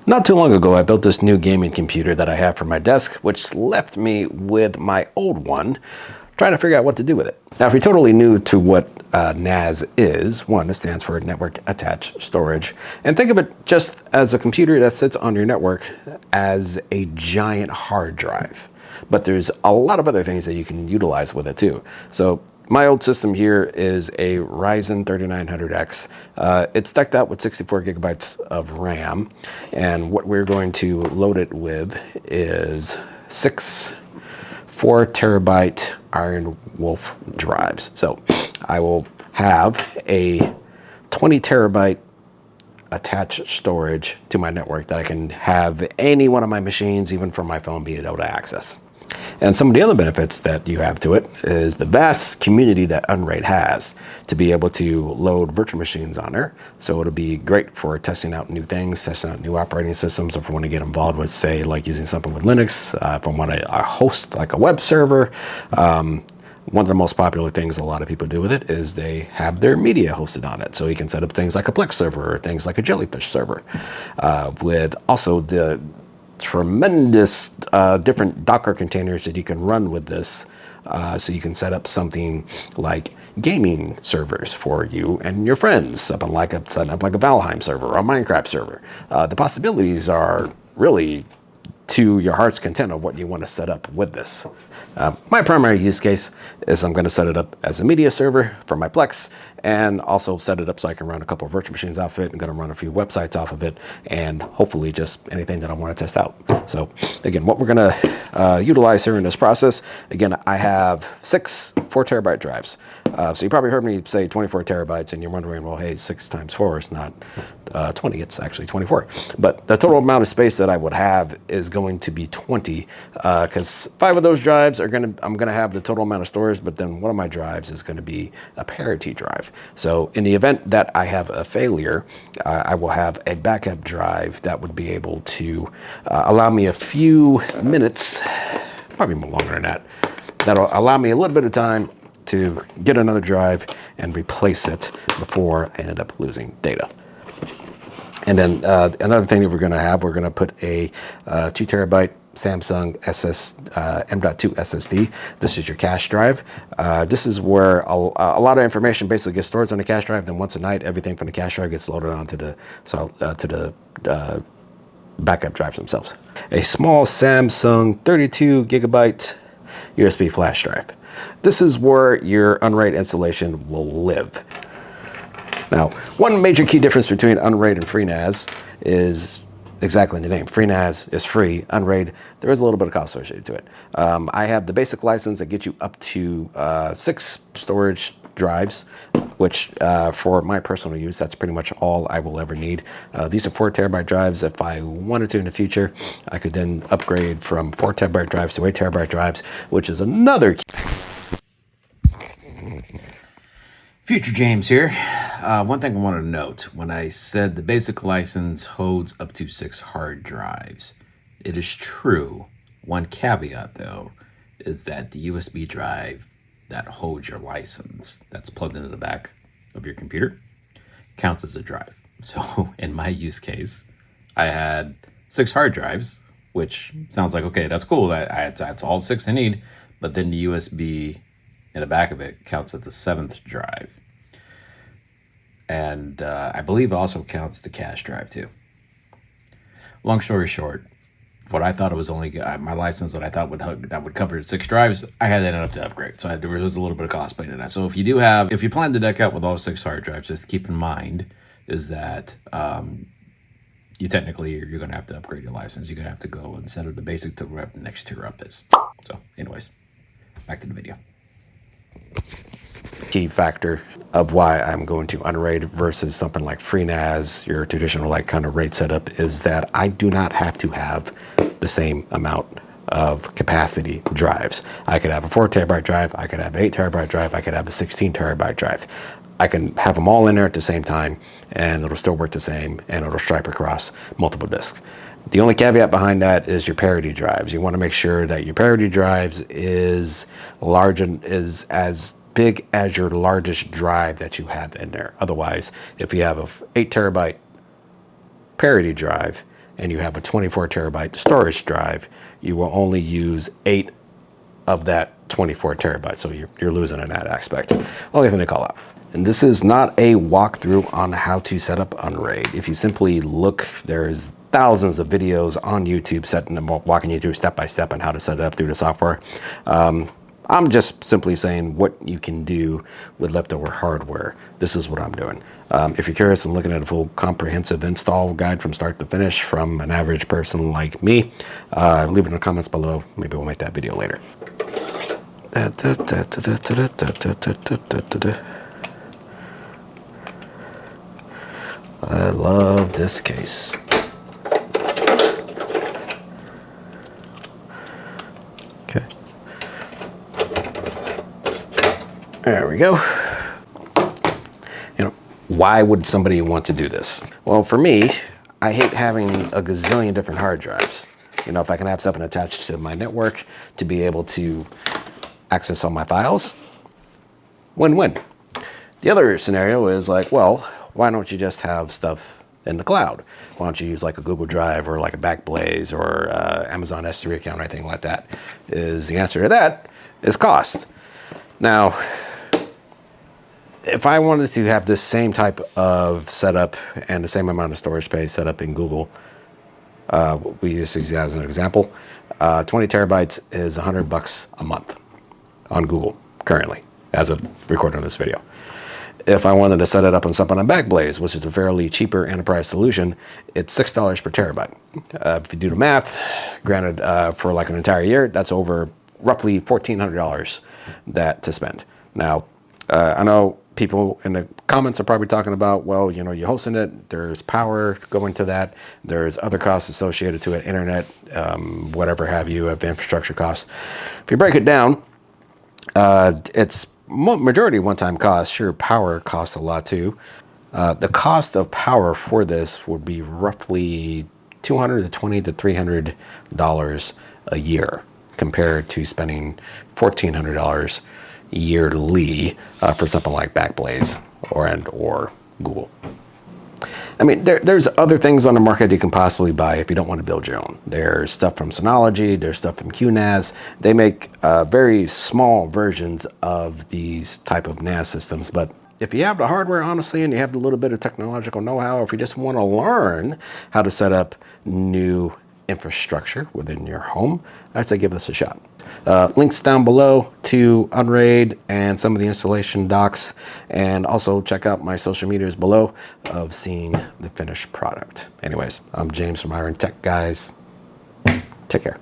Not too long ago, I built this new gaming computer that I have for my desk, which left me with my old one, trying to figure out what to do with it. Now, if you're totally new to what NAS is, one, it stands for Network Attached Storage, and think of it just as a computer that sits on your network as a giant hard drive. But there's a lot of other things that you can utilize with it too. So my old system here is a Ryzen 3900X. It's decked out with 64 gigabytes of RAM, and what we're going to load it with is 6 4 terabyte Iron Wolf drives. So I will have a 20 terabyte attached storage to my network that I can have any one of my machines, even from my phone, be able to access. And some of the other benefits that you have to it is the vast community that Unraid has to be able to load virtual machines on there. So it'll be great for testing out new things, testing out new operating systems, if we want to get involved with, say, like using something with Linux, if I want to host like a web server. One of the most popular things a lot of people do with it is they have their media hosted on it. So you can set up things like a Plex server or things like a Jellyfish server, with also the tremendous different Docker containers that you can run with this. So you can set up something like gaming servers for you and your friends, setting up like a Valheim server or a Minecraft server. The possibilities are really to your heart's content of what you want to set up with this. My primary use case is I'm going to set it up as a media server for my Plex, and also set it up so I can run a couple of virtual machines off it. I'm going to run a few websites off of it, and hopefully just anything that I want to test out. So again, what we're going to utilize here in this process, again, I have 6 4 terabyte drives. So you probably heard me say 24 terabytes, and you're wondering, well, hey, 6 times 4 is not 20, it's actually 24. But the total amount of space that I would have is going to be 20, because 5 of those drives I'm going to have the total amount of storage, but then one of my drives is going to be a parity drive. So in the event that I have a failure, I will have a backup drive that would be able to allow me a few minutes, probably more longer than that, that'll allow me a little bit of time to get another drive and replace it before I end up losing data. And then another thing that we're going to put a 2 terabyte Samsung M.2 SSD. This is your cache drive. This is where a lot of information basically gets stored on the cache drive. Then once a night, everything from the cache drive gets loaded onto the backup drives themselves. A small Samsung 32 gigabyte USB flash drive. This is where your Unraid installation will live. Now, one major key difference between Unraid and FreeNAS is exactly the name. FreeNAS is free. Unraid, there is a little bit of cost associated to it. I have the basic license that gets you up to 6 storage drives, which for my personal use, that's pretty much all I will ever need. These are 4 terabyte drives. If I wanted to in the future, I could then upgrade from 4 terabyte drives to 8 terabyte drives, which is another key. Future James here. One thing I wanted to note, when I said the basic license holds up to 6 hard drives, it is true. One caveat though, is that the USB drive that holds your license, that's plugged into the back of your computer, counts as a drive. So in my use case, I had 6 hard drives, which sounds like, okay, that's cool. That's all 6 I need. But then the USB in the back of it counts as the 7th drive. And I believe it also counts the cache drive too. Long story short, what I thought it was only my license that I thought would cover 6 drives, I had that enough to upgrade. So there was a little bit of cost put into that. So if you plan to deck out with all 6 hard drives, just keep in mind is that you're going to have to upgrade your license. You're going to have to go instead of the basic to whatever the next tier up is. So anyways, back to the video. Key factor of why I'm going to Unraid versus something like FreeNAS, your traditional like kind of RAID setup, is that I do not have to have the same amount of capacity drives. I could have a 4 terabyte drive, I could have an 8 terabyte drive, I could have a 16 terabyte drive. I can have them all in there at the same time, and it'll still work the same, and it'll stripe across multiple disks. The only caveat behind that is your parity drives. You want to make sure that your parity drives is large and is as big as your largest drive that you have in there. Otherwise, if you have a 8 terabyte parity drive and you have a 24 terabyte storage drive, you will only use 8 of that 24 terabytes. So you're losing in that aspect. Only thing to call out. And this is not a walkthrough on how to set up Unraid. If you simply look, there's thousands of videos on YouTube walking you through step by step on how to set it up through the software. I'm just simply saying what you can do with leftover hardware. This is what I'm doing. If you're curious and looking at a full comprehensive install guide from start to finish from an average person like me, leave it in the comments below. Maybe we'll make that video later. I love this case. Okay. There we go. You know, why would somebody want to do this? Well, for me, I hate having a gazillion different hard drives. You know, if I can have something attached to my network to be able to access all my files, win-win. The other scenario is like, well, why don't you just have stuff in the cloud? Why don't you use like a Google Drive or like a Backblaze or Amazon S3 account or anything like that? Is the answer to that is cost. Now, if I wanted to have this same type of setup and the same amount of storage space set up in Google, we use these as an example, 20 terabytes is $100 a month on Google currently, as of recording this video. If I wanted to set it up on something on Backblaze, which is a fairly cheaper enterprise solution, it's $6 per terabyte. If you do the math, granted, for like an entire year, that's over roughly $1,400 that to spend. Now, I know people in the comments are probably talking about, well, you know, you're hosting it, there's power going to that, there's other costs associated to it, internet, whatever have you, of infrastructure costs. If you break it down, it's majority one-time cost. Sure, power costs a lot too. The cost of power for this would be roughly $220 to $300 a year, compared to spending $1,400 yearly for something like Backblaze or Google. I mean, there's other things on the market you can possibly buy if you don't want to build your own. There's stuff from Synology, there's stuff from QNAS. They make very small versions of these type of NAS systems, but if you have the hardware, honestly, and you have a little bit of technological know-how, if you just want to learn how to set up new infrastructure within your home, I'd say give this a shot. Links down below to Unraid and some of the installation docs, and also check out my social medias below of seeing the finished product. Anyways, I'm James from Iron Tech, guys. Take care.